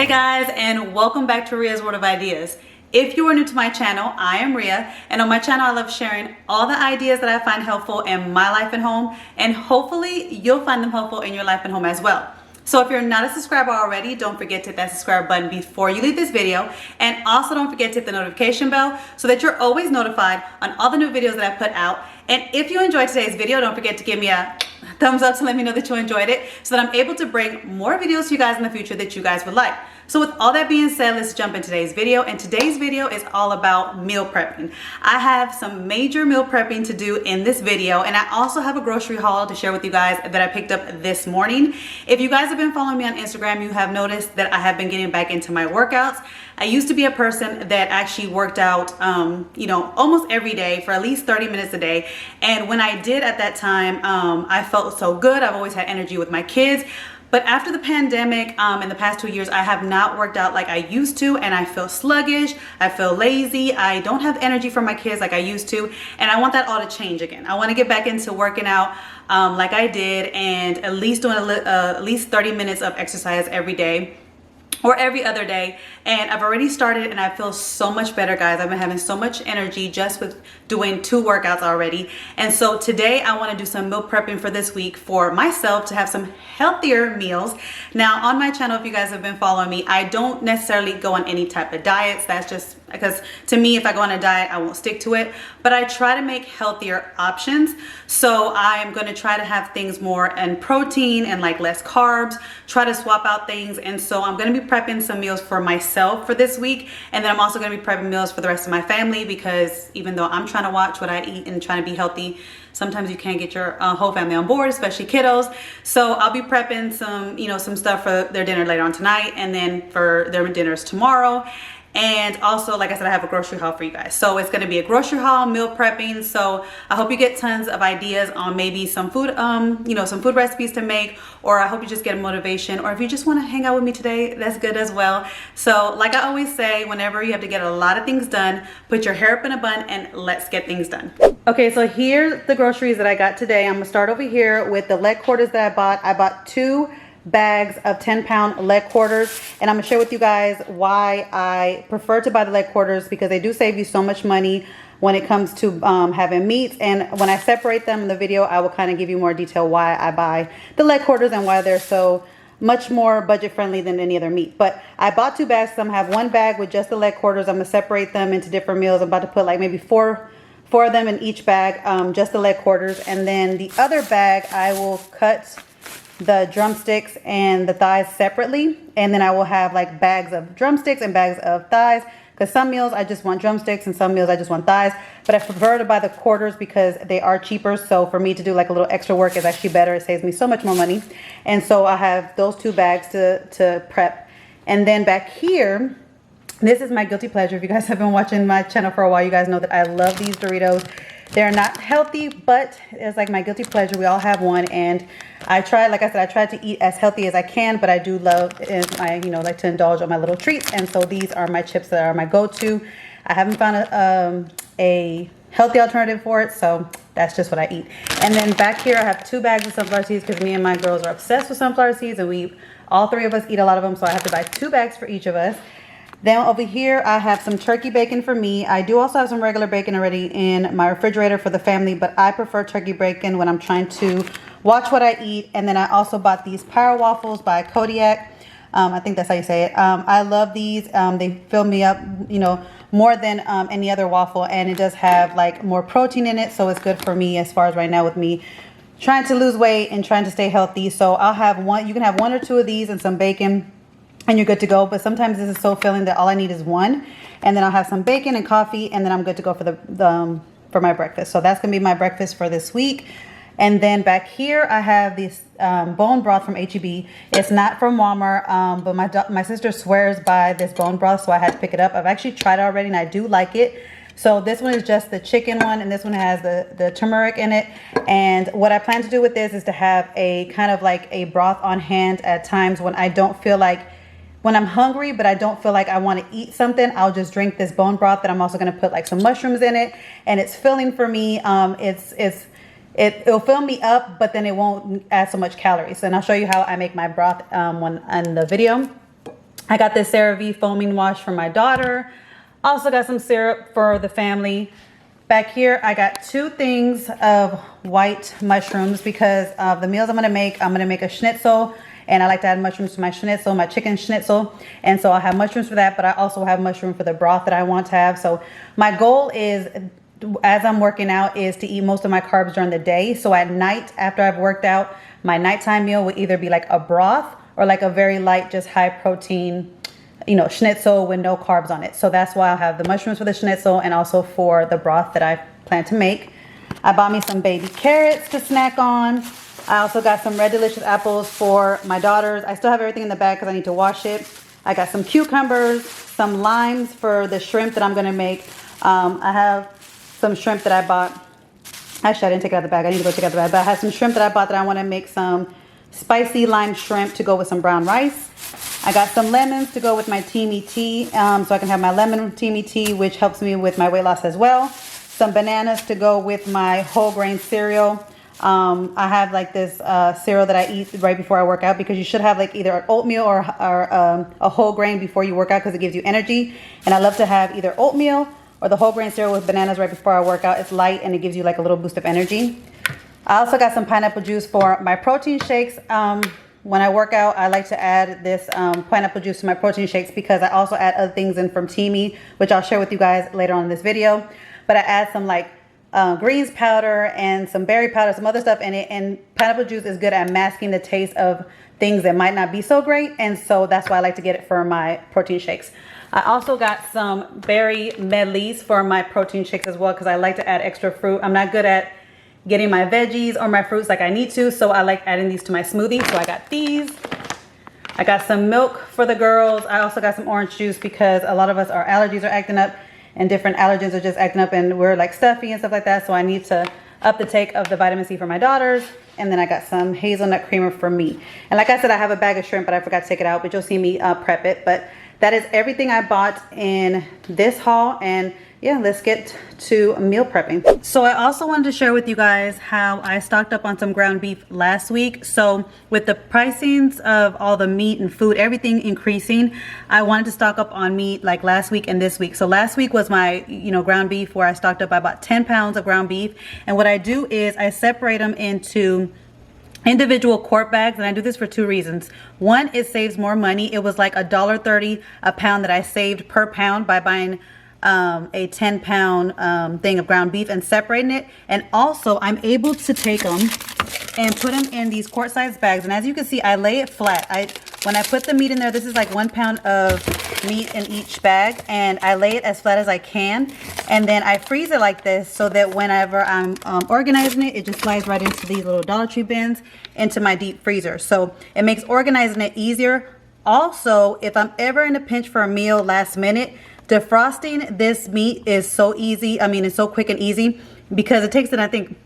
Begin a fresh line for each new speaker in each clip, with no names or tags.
guys, and welcome back to Ria's World of Ideas. If you are new to my channel, I am Ria, and on my channel I love sharing all the ideas that I find helpful in my life and home, and hopefully you'll find them helpful in your life and home as well. So if you're not a subscriber already, don't forget to hit that subscribe button before you leave this video, and also don't forget to hit the notification bell so that you're always notified on all the new videos that I put out. And if you enjoyed today's video, don't forget to give me a thumbs up to let me know that you enjoyed it so that I'm able to bring more videos to you guys in the future that you guys would like. So with all that being said, let's jump into today's video. And today's video is all about meal prepping. I have some major meal prepping to do in this video, and I also have a grocery haul to share with you guys that I picked up this morning. If you guys have been following me on Instagram, you have noticed that I have been getting back into my workouts. I used to be a person that actually worked out, almost every day for at least 30 minutes a day. And when I did at that time, I felt so good. I've always had energy with my kids. But after the pandemic, in the past 2 years, I have not worked out like I used to, and I feel sluggish, I feel lazy, I don't have energy for my kids like I used to, and I want that all to change again. I want to get back into working out like I did, and at least doing at least 30 minutes of exercise every day or every other day. And I've already started, and I feel so much better, guys. I've been having so much energy just with doing 2 workouts already. And so today I want to do some meal prepping for this week for myself to have some healthier meals. Now on my channel, if you guys have been following me, I don't necessarily go on any type of diets. That's just because to me, if I go on a diet, I won't stick to it, but I try to make healthier options. So I'm going to try to have things more in protein and like less carbs, try to swap out things. And so I'm going to be prepping some meals for myself for this week, and then I'm also going to be prepping meals for the rest of my family, because even though I'm trying to watch what I eat and trying to be healthy, sometimes you can't get your whole family on board, especially kiddos. So I'll be prepping some stuff for their dinner later on tonight, and then for their dinners tomorrow. And also, like I said, I have a grocery haul for you guys. So it's going to be a grocery haul, meal prepping. So I hope you get tons of ideas on maybe some food, some food recipes to make, or I hope you just get a motivation, or if you just want to hang out with me today, that's good as well. So like I always say, whenever you have to get a lot of things done, put your hair up in a bun and let's get things done. Okay, so here's the groceries that I got today. I'm gonna start over here with the leg quarters that I bought. I bought 2 bags of 10-pound leg quarters, and I'm gonna share with you guys why I prefer to buy the leg quarters, because they do save you so much money when it comes to having meats. And when I separate them in the video, I will kind of give you more detail why I buy the leg quarters and why they're so much more budget friendly than any other meat. But I bought 2 bags. So I'm gonna have 1 bag with just the leg quarters. I'm gonna separate them into different meals. I'm about to put like maybe four of them in each bag, just the leg quarters. And then the other bag, I will cut the drumsticks and the thighs separately, and then I will have like bags of drumsticks and bags of thighs, because some meals I just want drumsticks and some meals I just want thighs. But I prefer to buy the quarters because they are cheaper, so for me to do like a little extra work is actually better. It saves me so much more money. And so I have those 2 bags to prep. And then back here, this is my guilty pleasure. If you guys have been watching my channel for a while, you guys know that I love these Doritos. They're not healthy, but it's like my guilty pleasure. We all have one, and I try, like I said, I try to eat as healthy as I can, but I do love, and I like to indulge on my little treats. And so these are my chips that are my go-to. I haven't found a healthy alternative for it, so that's just what I eat. And then back here, I have 2 bags of sunflower seeds, because me and my girls are obsessed with sunflower seeds, and all 3 of us eat a lot of them, so I have to buy 2 bags for each of us. Then over here, I have some turkey bacon for me. I do also have some regular bacon already in my refrigerator for the family, but I prefer turkey bacon when I'm trying to watch what I eat. And then I also bought these Power Waffles by Kodiak. I think that's how you say it. I love these. They fill me up, more than any other waffle, and it does have like more protein in it, so it's good for me as far as right now with me trying to lose weight and trying to stay healthy. So I'll have one. You can have 1 or 2 of these and some bacon, and you're good to go. But sometimes this is so filling that all I need is 1, and then I'll have some bacon and coffee, and then I'm good to go for my breakfast. So that's gonna be my breakfast for this week. And then back here, I have this bone broth from H-E-B. It's not from Walmart, but my sister swears by this bone broth, so I had to pick it up. I've actually tried it already, and I do like it. So this one is just the chicken one, and this one has the turmeric in it. And what I plan to do with this is to have a kind of like a broth on hand at times when I don't feel like, when I'm hungry, but I don't feel like I want to eat something. I'll just drink this bone broth that I'm also going to put like some mushrooms in it, and it's filling for me. It'll fill me up, but then it won't add so much calories. And I'll show you how I make my broth in the video. I got this CeraVe foaming wash for my daughter. Also got some syrup for the family. Back here, I got 2 things of white mushrooms because of the meals I'm gonna make. I'm gonna make a schnitzel, and I like to add mushrooms to my schnitzel, my chicken schnitzel. And so I'll have mushrooms for that, but I also have mushroom for the broth that I want to have. So my goal is, as I'm working out, is to eat most of my carbs during the day. So at night, after I've worked out, my nighttime meal will either be like a broth or like a very light, just high protein, you know, schnitzel with no carbs on it. So that's why I'll have the mushrooms for the schnitzel and also for the broth that I plan to make. I bought me some baby carrots to snack on. I also got some Red Delicious apples for my daughters. I still have everything in the bag because I need to wash it. I got some cucumbers, some limes for the shrimp that I'm gonna make. I have some shrimp that I bought. Actually, I didn't take it out of the bag. I need to go take it out of the bag. But I have some shrimp that I bought that I want to make some spicy lime shrimp to go with some brown rice. I got some lemons to go with my Teamy tea, so I can have my lemon Teamy tea, which helps me with my weight loss as well. Some bananas to go with my whole grain cereal. I have like this cereal that I eat right before I work out, because you should have like either an oatmeal or a whole grain before you work out, because it gives you energy. And I love to have either oatmeal or the whole grain cereal with bananas right before I work out. It's light and it gives you like a little boost of energy. I also got some pineapple juice for my protein shakes. When I work out, I like to add this pineapple juice to my protein shakes, because I also add other things in from Teamy, which I'll share with you guys later on in this video. But I add some like greens powder and some berry powder, some other stuff in it. And pineapple juice is good at masking the taste of things that might not be so great. And so that's why I like to get it for my protein shakes. I also got some berry medleys for my protein shakes as well, because I like to add extra fruit. I'm not good at getting my veggies or my fruits like I need to, so I like adding these to my smoothie. So I got these. I got some milk for the girls. I also got some orange juice, because a lot of us, our allergies are acting up, and different allergens are just acting up, and we're like stuffy and stuff like that. So I need to up the take of the vitamin C for my daughters. And then I got some hazelnut creamer for me. And like I said, I have a bag of shrimp, but I forgot to take it out, but you'll see me prep it. But that is everything I bought in this haul. And yeah, let's get to meal prepping. So I also wanted to share with you guys how I stocked up on some ground beef last week. So with the pricings of all the meat and food, everything increasing, I wanted to stock up on meat like last week and this week. So last week was my, ground beef, where I stocked up by about 10 pounds of ground beef. And what I do is I separate them into individual quart bags, and I do this for 2 reasons. One, it saves more money. It was like $1.30 a pound that I saved per pound by buying a 10-pound thing of ground beef and separating it. And also I'm able to take them and put them in these quart-sized bags. And as you can see, I lay it flat. When I put the meat in there, this is like 1 pound of meat in each bag, and I lay it as flat as I can, and then I freeze it like this, so that whenever I'm organizing it, it just slides right into these little Dollar Tree bins into my deep freezer. So it makes organizing it easier. Also, if I'm ever in a pinch for a meal last minute, defrosting this meat is so easy. I mean, it's so quick and easy, because it takes it, I think,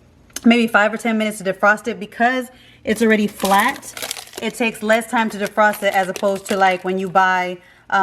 maybe 5 or 10 minutes to defrost it. Because it's already flat, it takes less time to defrost it, as opposed to like when you buy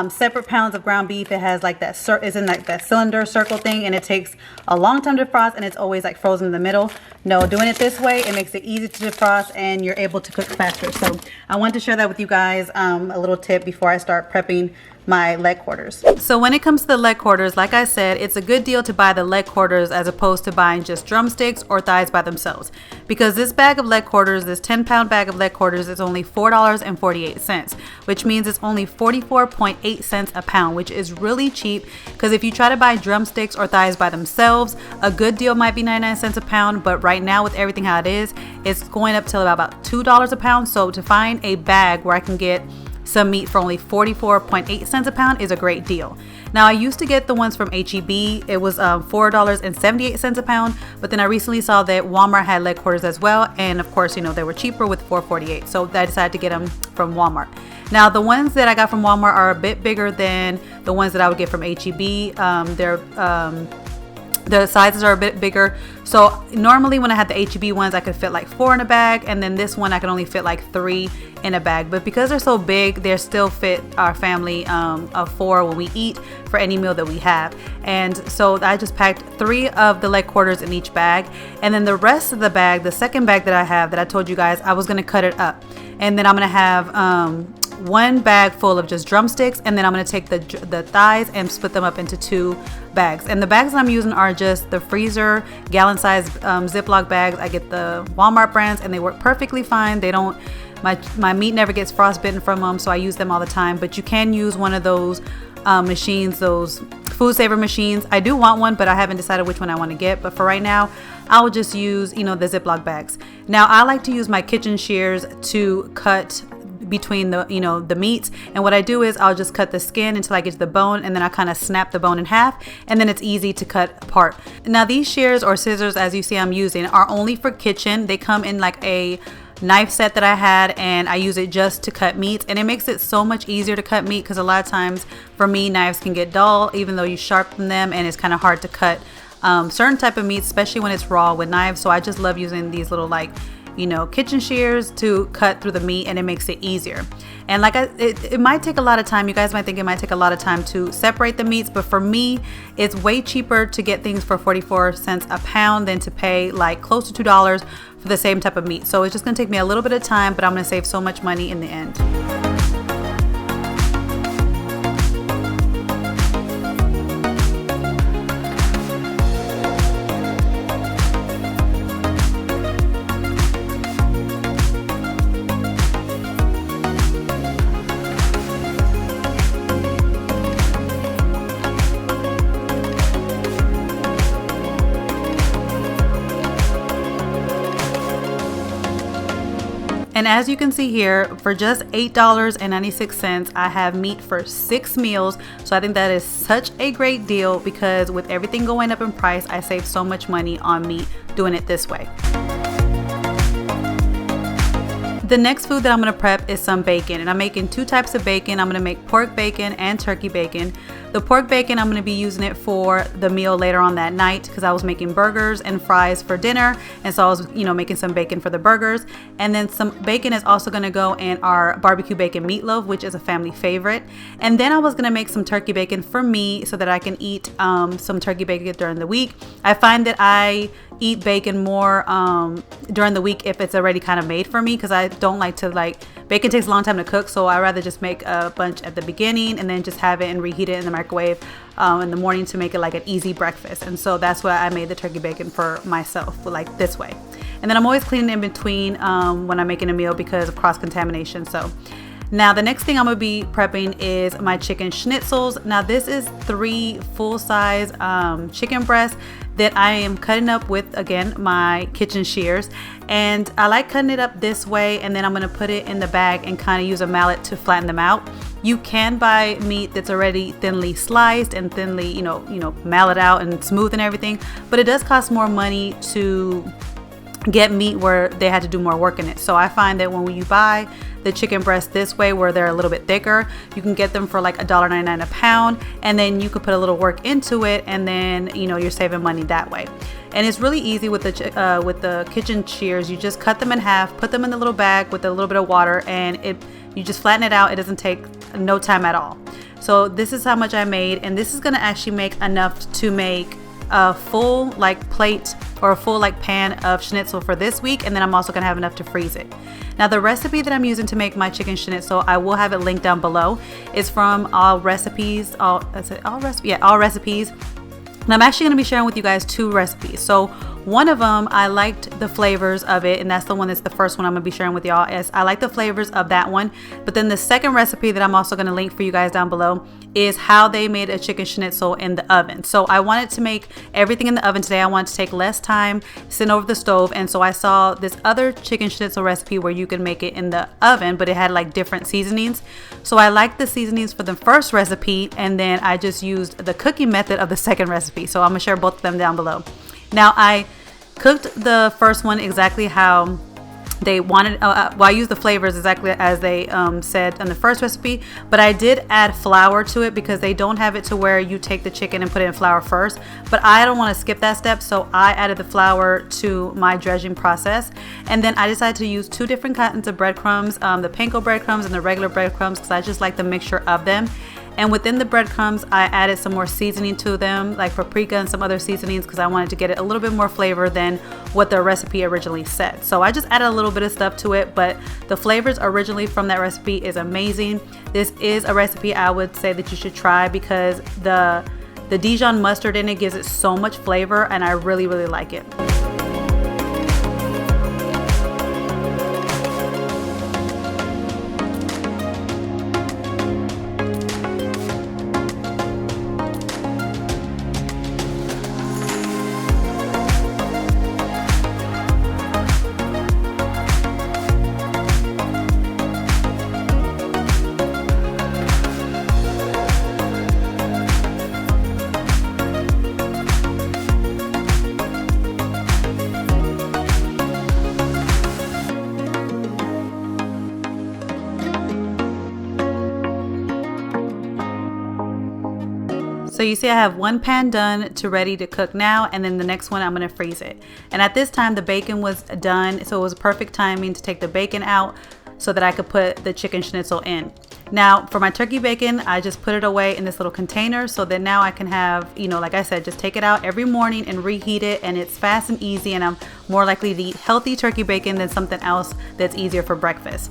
separate pounds of ground beef. It has like that, it's in like that cylinder circle thing, and it takes a long time to defrost, and it's always like frozen in the middle. No, doing it this way, it makes it easy to defrost, and you're able to cook faster. So I wanted to share that with you guys, a little tip before I start prepping my leg quarters. So when it comes to the leg quarters, like I said, it's a good deal to buy the leg quarters as opposed to buying just drumsticks or thighs by themselves, because this bag of leg quarters, this 10-pound bag of leg quarters, is only $4.48, which means it's only 44.8 cents a pound, which is really cheap. Because if you try to buy drumsticks or thighs by themselves, a good deal might be 99 cents a pound, but right now with everything how it is, it's going up to about $2 a pound. So to find a bag where I can get some meat for only 44.8 cents a pound is a great deal. Now, I used to get the ones from HEB. It was $4.78 a pound, but then I recently saw that Walmart had leg quarters as well, and of course, they were cheaper with $4.48, so I decided to get them from Walmart. Now, the ones that I got from Walmart are a bit bigger than the ones that I would get from HEB. The sizes are a bit bigger. So normally when I had the HEB ones, I could fit like 4 in a bag, and then this one I could only fit like 3 in a bag. But because they're so big, they still fit our family of 4 when we eat for any meal that we have. And so I just packed 3 of the leg quarters in each bag, and then the rest of the bag, the second bag that I have that I told you guys, I was gonna cut it up, and then I'm gonna have one bag full of just drumsticks, and then I'm going to take the thighs and split them up into 2 bags. And the bags that I'm using are just the freezer gallon size Ziploc bags. I get the Walmart brands and they work perfectly fine. They don't, my meat never gets frostbitten from them, so I use them all the time. But you can use one of those machines, those food saver machines. I do want one, but I haven't decided which one I want to get. But for right now, I will just use, the Ziploc bags. Now I like to use my kitchen shears to cut between the meats, and what I do is I'll just cut the skin until I get to the bone, and then I kind of snap the bone in half, and then it's easy to cut apart. Now these shears or scissors, as you see I'm using, are only for kitchen. They come in like a knife set that I had, and I use it just to cut meat, and it makes it so much easier to cut meat, because a lot of times for me knives can get dull even though you sharpen them, and it's kind of hard to cut certain type of meats, especially when it's raw with knives. So I just love using these little kitchen shears to cut through the meat, and it makes it easier. And it might take a lot of time. You guys might think it might take a lot of time to separate the meats, but for me it's way cheaper to get things for 44 cents a pound than to pay like close to $2 for the same type of meat. So it's just gonna take me a little bit of time, but I'm gonna save so much money in the end. And as you can see here, for just $8.96, I have meat for 6 meals. So I think that is such a great deal, because with everything going up in price, I save so much money on meat doing it this way. The next food that I'm going to prep is some bacon, and I'm making 2 types of bacon. I'm going to make pork bacon and turkey bacon. The pork bacon, I'm going to be using it for the meal later on that night, because I was making burgers and fries for dinner, and so I was making some bacon for the burgers. And then some bacon is also going to go in our barbecue bacon meatloaf, which is a family favorite. And then I was going to make some turkey bacon for me so that I can eat some turkey bacon during the week. I find that I eat bacon more during the week if it's already kind of made for me, because I don't like to bacon takes a long time to cook, so I rather just make a bunch at the beginning and then just have it and reheat it in the microwave in the morning to make it like an easy breakfast. And so that's why I made the turkey bacon for myself, like this way. And then I'm always cleaning in between when I'm making a meal because of cross-contamination. So now the next thing I'm gonna be prepping is my chicken schnitzels. Now this is 3 full-size chicken breasts that I am cutting up with, again, my kitchen shears. And I like cutting it up this way, and then I'm gonna put it in the bag and kind of use a mallet to flatten them out. You can buy meat that's already thinly sliced and thinly, mallet out and smooth and everything, but it does cost more money to get meat where they had to do more work in it. So I find that when you buy the chicken breast this way, where they're a little bit thicker, you can get them for like $1.99 a pound, and then you could put a little work into it, and then you're saving money that way. And it's really easy with the kitchen shears. You just cut them in half, put them in the little bag with a little bit of water, and you just flatten it out. It doesn't take no time at all. So this is how much I made, and this is gonna actually make enough to make a full plate or a full pan of schnitzel for this week, and then I'm also gonna have enough to freeze it. Now the recipe that I'm using to make my chicken schnitzel, I will have it linked down below. It's from All Recipes. All Recipes. And I'm actually gonna be sharing with you guys 2 recipes. So one of them, I liked the flavors of it, and that's the one that's the first one I'm gonna be sharing with y'all. I like the flavors of that one. But then the second recipe that I'm also gonna link for you guys down below is how they made a chicken schnitzel in the oven. So I wanted to make everything in the oven today. I wanted to take less time sitting over the stove, and so I saw this other chicken schnitzel recipe where you can make it in the oven, but it had different seasonings. So I liked the seasonings for the first recipe, and then I just used the cooking method of the second recipe. So I'm gonna share both of them down below. Now I cooked the first one exactly how they wanted. I used the flavors exactly as they said in the first recipe, but I did add flour to it because they don't have it to where you take the chicken and put it in flour first. But I don't want to skip that step, so I added the flour to my dredging process. And then I decided to use 2 different kinds of breadcrumbs, the panko breadcrumbs and the regular breadcrumbs, because I just like the mixture of them. And within the breadcrumbs, I added some more seasoning to them, like paprika and some other seasonings, because I wanted to get it a little bit more flavor than what the recipe originally said. So I just added a little bit of stuff to it, but the flavors originally from that recipe is amazing. This is a recipe I would say that you should try because the Dijon mustard in it gives it so much flavor, and I really like it. So you see I have one pan done to ready to cook now, and then the next one I'm going to freeze it. And at this time the bacon was done, so it was perfect timing to take the bacon out so that I could put the chicken schnitzel in. Now for my turkey bacon, I just put it away in this little container so that now I can have, you know, like I said, just take it out every morning and reheat it, and it's fast and easy, and I'm more likely to eat healthy turkey bacon than something else that's easier for breakfast.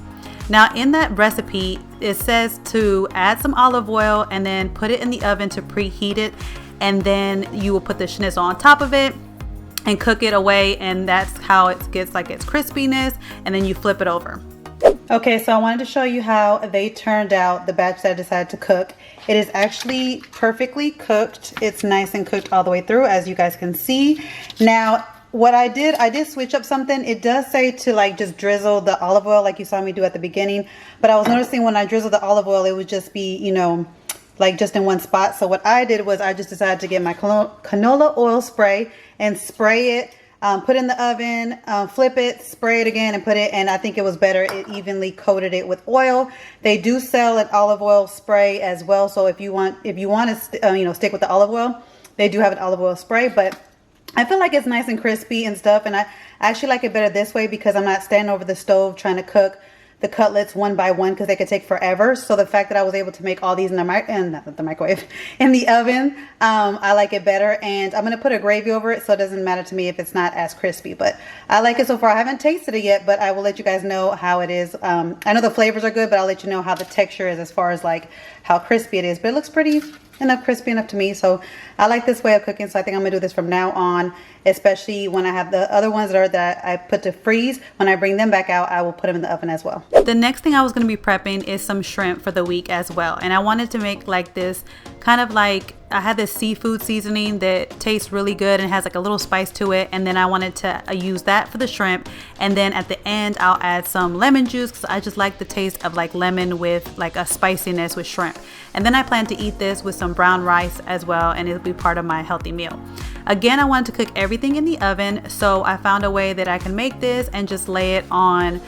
Now in that recipe, it says to add some olive oil and then put it in the oven to preheat it, and then you will put the schnitzel on top of it and cook it away, and that's how it gets like its crispiness, and then you flip it over. Okay, so I wanted to show you how they turned out, the batch that I decided to cook. It is actually perfectly cooked. It's nice and cooked all the way through, as you guys can see. Now what I did switch up something. It does say to like just drizzle the olive oil like you saw me do at the beginning, but I was noticing when I drizzled the olive oil, it would just be, you know, like just in one spot. So what I did was I just decided to get my canola oil spray and spray it, put it in the oven, flip it, spray it again and put it, and I think it was better. It evenly coated it with oil. They do sell an olive oil spray as well, so if you want to you know, stick with the olive oil, they do have an olive oil spray. But I feel like it's nice and crispy and stuff, and I actually like it better this way because I'm not standing over the stove trying to cook the cutlets one by one because they could take forever. So the fact that I was able to make all these in the microwave, in the oven, I like it better. And I'm going to put a gravy over it, so it doesn't matter to me if it's not as crispy, but I like it so far. I haven't tasted it yet, but I will let you guys know how it is. I know the flavors are good, but I'll let you know how the texture is as far as like how crispy it is, but it looks pretty crispy enough to me. So I like this way of cooking, so I think I'm gonna do this from now on, especially when I have the other ones that I put to freeze. When I bring them back out, I will put them in the oven as well. The next thing I was gonna be prepping is some shrimp for the week as well, and I wanted to make like this kind of like, I had this seafood seasoning that tastes really good and has like a little spice to it, and then I wanted to use that for the shrimp, and then at the end I'll add some lemon juice because I just like the taste of like lemon with like a spiciness with shrimp. And then I plan to eat this with some brown rice as well, and it'll be part of my healthy meal. Again, I wanted to cook everything in the oven, so I found a way that I can make this and just lay it on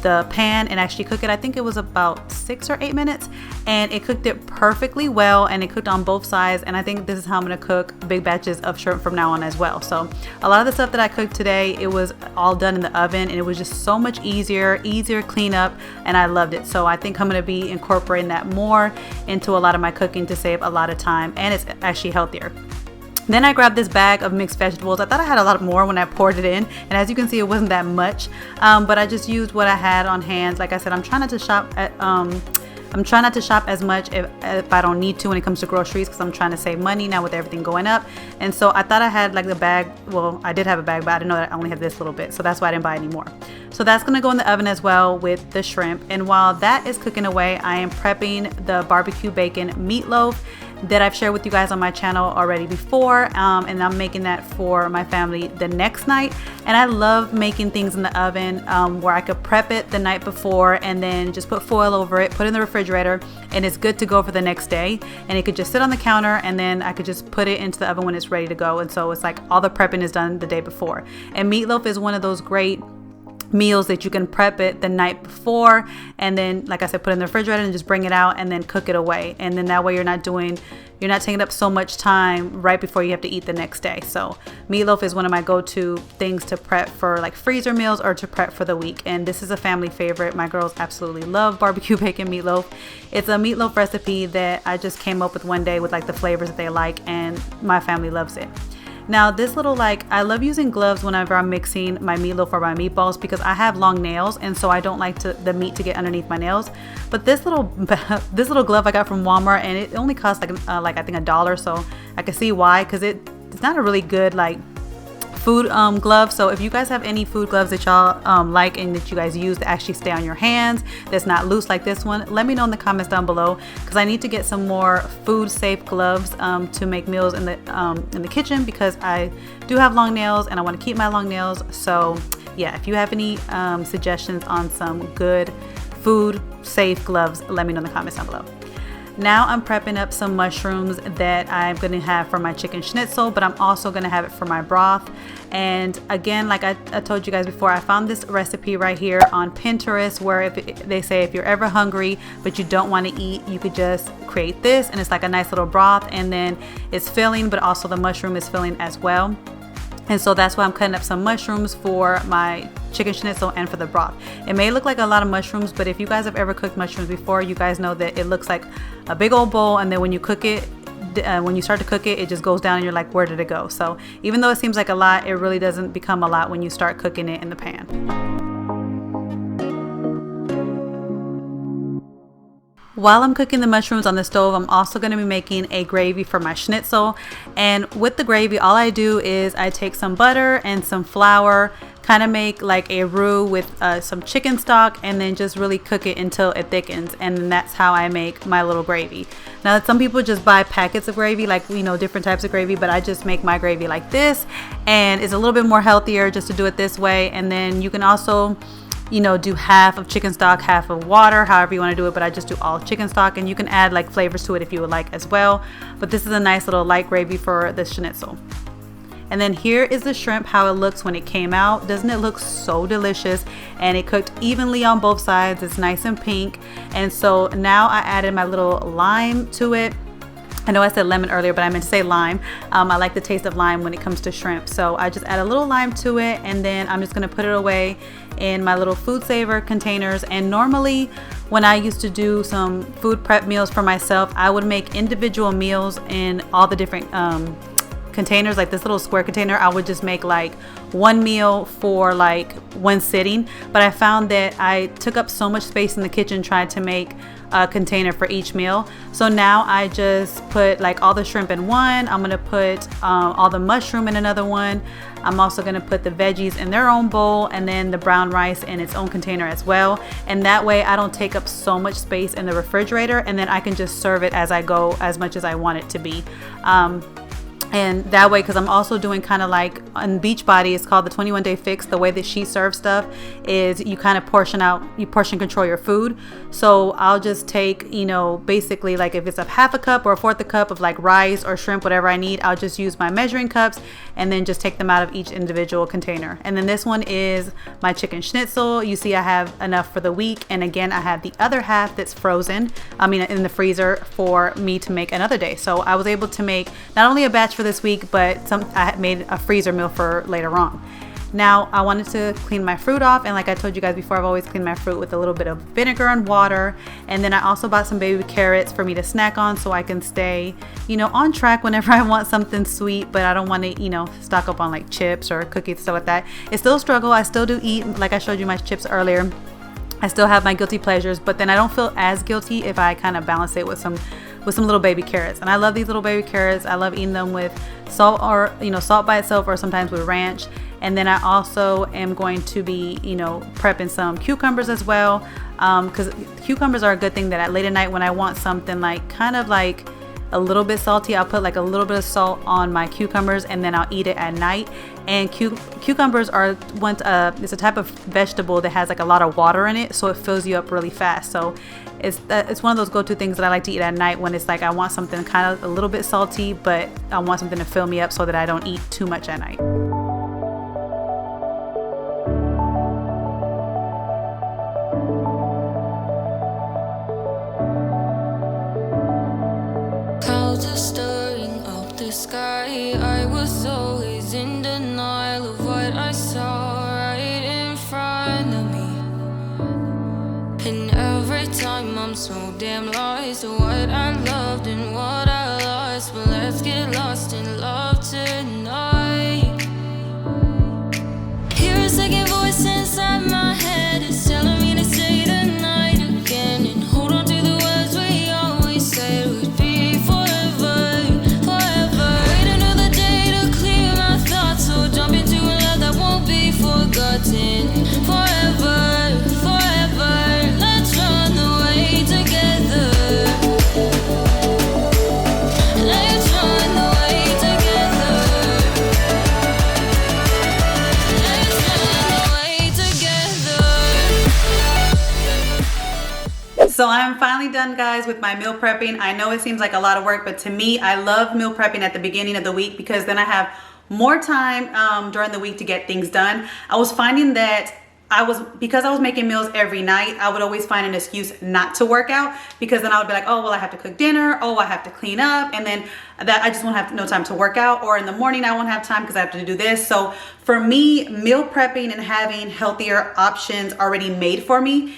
the pan and actually cook it. I think it was about 6 or 8 minutes, and it cooked it perfectly well, and it cooked on both sides. And I think this is how I'm gonna cook big batches of shrimp from now on as well. So a lot of the stuff that I cooked today, it was all done in the oven, and it was just so much easier cleanup, and I loved it. So I think I'm gonna be incorporating that more into a lot of my cooking to save a lot of time, and it's actually healthier. Then I grabbed this bag of mixed vegetables. I thought I had a lot more when I poured it in, and as you can see, it wasn't that much, but I just used what I had on hand. Like I said, I'm trying not to shop as much if I don't need to when it comes to groceries, because I'm trying to save money now with everything going up. And so I thought I had like the bag. Well, I did have a bag, but I didn't know that I only had this little bit, so that's why I didn't buy any more. So that's gonna go in the oven as well with the shrimp. And while that is cooking away, I am prepping the barbecue bacon meatloaf that I've shared with you guys on my channel already before, and I'm making that for my family the next night. And I love making things in the oven where I could prep it the night before and then just put foil over it, put it in the refrigerator, and it's good to go for the next day. And it could just sit on the counter, and then I could just put it into the oven when it's ready to go. And so it's like all the prepping is done the day before. And meatloaf is one of those great meals that you can prep it the night before, and then like I said, put it in the refrigerator and just bring it out and then cook it away. And then that way you're not doing, you're not taking up so much time right before you have to eat the next day. So meatloaf is one of my go-to things to prep for like freezer meals or to prep for the week. And this is a family favorite. My girls absolutely love barbecue bacon meatloaf. It's a meatloaf recipe that I just came up with one day with like the flavors that they like, and my family loves it. Now this little, like, I love using gloves whenever I'm mixing my meatloaf or my meatballs because I have long nails, and so I don't like the meat to get underneath my nails. But this little glove I got from Walmart, and it only cost like I think $1, so I can see why, because it's not a really good like food glove. So if you guys have any food gloves that y'all like and that you guys use to actually stay on your hands, that's not loose like this one, let me know in the comments down below, because I need to get some more food safe gloves to make meals in the kitchen, because I do have long nails and I want to keep my long nails. So yeah, if you have any suggestions on some good food safe gloves, let me know in the comments down below. Now I'm prepping up some mushrooms that I'm going to have for my chicken schnitzel, but I'm also going to have it for my broth. And again, like I told you guys before, I found this recipe right here on Pinterest, where they say if you're ever hungry but you don't want to eat, you could just create this, and it's like a nice little broth, and then it's filling, but also the mushroom is filling as well. And so that's why I'm cutting up some mushrooms for my chicken schnitzel and for the broth. It may look like a lot of mushrooms, but if you guys have ever cooked mushrooms before, you guys know that it looks like a big old bowl, and then when you cook it, when you start to cook it, it just goes down and you're like, where did it go? So even though it seems like a lot, it really doesn't become a lot when you start cooking it in the pan. While I'm cooking the mushrooms on the stove, I'm also going to be making a gravy for my schnitzel. And with the gravy, all I do is I take some butter and some flour, kind of make like a roux with some chicken stock, and then just really cook it until it thickens. And then that's how I make my little gravy. Now some people just buy packets of gravy, like, you know, different types of gravy, but I just make my gravy like this, and it's a little bit more healthier just to do it this way. And then you can also, you know, do half of chicken stock, half of water, however you want to do it, but I just do all chicken stock, and you can add like flavors to it if you would like as well. But this is a nice little light gravy for the schnitzel. And then here is the shrimp, how it looks when it came out. Doesn't it look so delicious? And it cooked evenly on both sides. It's nice and pink. And so now I added my little lime to it. I know I said lemon earlier, but I meant to say lime. I like the taste of lime when it comes to shrimp. So I just add a little lime to it, and then I'm just gonna put it away in my little food saver containers. And normally when I used to do some food prep meals for myself, I would make individual meals in all the different containers, like this little square container. I would just make like one meal for like one sitting, but I found that I took up so much space in the kitchen trying to make a container for each meal. So now I just put like all the shrimp in one. I'm gonna put all the mushroom in another one. I'm also gonna put the veggies in their own bowl, and then the brown rice in its own container as well. And that way I don't take up so much space in the refrigerator, and then I can just serve it as I go, as much as I want it to be. And that way, because I'm also doing kind of like on Beachbody, it's called the 21-day fix. The way that she serves stuff is you kind of portion control your food. So I'll just take, you know, basically like if it's a half a cup or a fourth a cup of like rice or shrimp, whatever I need, I'll just use my measuring cups and then just take them out of each individual container. And then this one is my chicken schnitzel. You see I have enough for the week. And again, I have the other half that's frozen, in the freezer for me to make another day. So I was able to make not only a batch for this week, but I made a freezer meal for later on. Now I wanted to clean my fruit off, and like I told you guys before, I've always cleaned my fruit with a little bit of vinegar and water. And then I also bought some baby carrots for me to snack on, so I can stay, you know, on track whenever I want something sweet, but I don't want to, you know, stock up on like chips or cookies, stuff like that. It's still a struggle. I still do eat, like I showed you my chips earlier. I still have my guilty pleasures, but then I don't feel as guilty if I kind of balance it with some little baby carrots. And I love these little baby carrots. I love eating them with salt, or, you know, salt by itself, or sometimes with ranch. And then I also am going to be, you know, prepping some cucumbers as well, because cucumbers are a good thing that at late at night when I want something like kind of like a little bit salty, I'll put like a little bit of salt on my cucumbers, and then I'll eat it at night. And cucumbers are it's a type of vegetable that has like a lot of water in it, so it fills you up really fast. So it's one of those go-to things that I like to eat at night when it's like I want something kind of a little bit salty, but I want something to fill me up so that I don't eat too much at night.
clouds are stirring up the sky. I was always in denial of what I saw right in front of me. And every time I'm so damn lost to what I loved and what I lost. But let's get lost in love tonight. Hear a second voice inside my head. It's telling me to say the night again and hold on to the words we always said would be forever, forever. Wait another day to clear my thoughts, so jump into a love that won't be forgotten. Forever, forever. Let's run away together. Let's run away together. Let's run away together.
So I'm finally done, guys, with my meal prepping. I know it seems like a lot of work, but to me, I love meal prepping at the beginning of the week because then I have more time during the week to get things done. I was finding that because I was making meals every night, I would always find an excuse not to work out, because then I would be like, oh, well, I have to cook dinner. Oh, I have to clean up. And then that I just won't have no time to work out. Or in the morning, I won't have time because I have to do this. So for me, meal prepping and having healthier options already made for me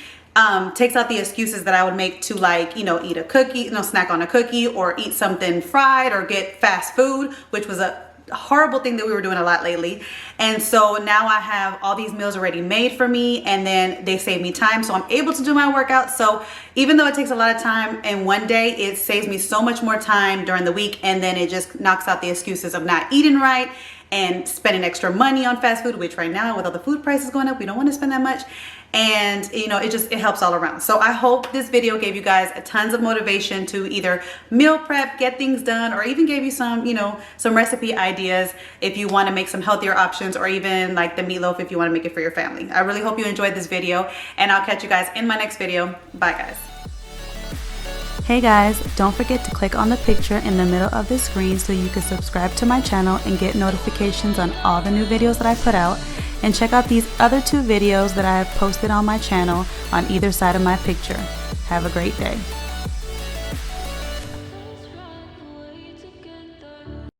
takes out the excuses that I would make to, like, you know, eat a cookie, snack on a cookie, or eat something fried, or get fast food, which was a horrible thing that we were doing a lot lately. And so now I have all these meals already made for me, and then they save me time, so I'm able to do my workout. So even though it takes a lot of time in one day, it saves me so much more time during the week, and then it just knocks out the excuses of not eating right and spending extra money on fast food, which right now with all the food prices going up, we don't want to spend that much. And you know, it helps all around. So I hope this video gave you guys a tons of motivation to either meal prep, get things done, or even gave you some, you know, some recipe ideas if you want to make some healthier options, or even like the meatloaf if you want to make it for your family. I really hope you enjoyed this video, and I'll catch you guys in my next video. Bye, guys.
Hey guys, don't forget to click on the picture in the middle of the screen so you can subscribe to my channel and get notifications on all the new videos that I put out. And check out these other 2 videos that I have posted on my channel on either side of my picture. Have a great day.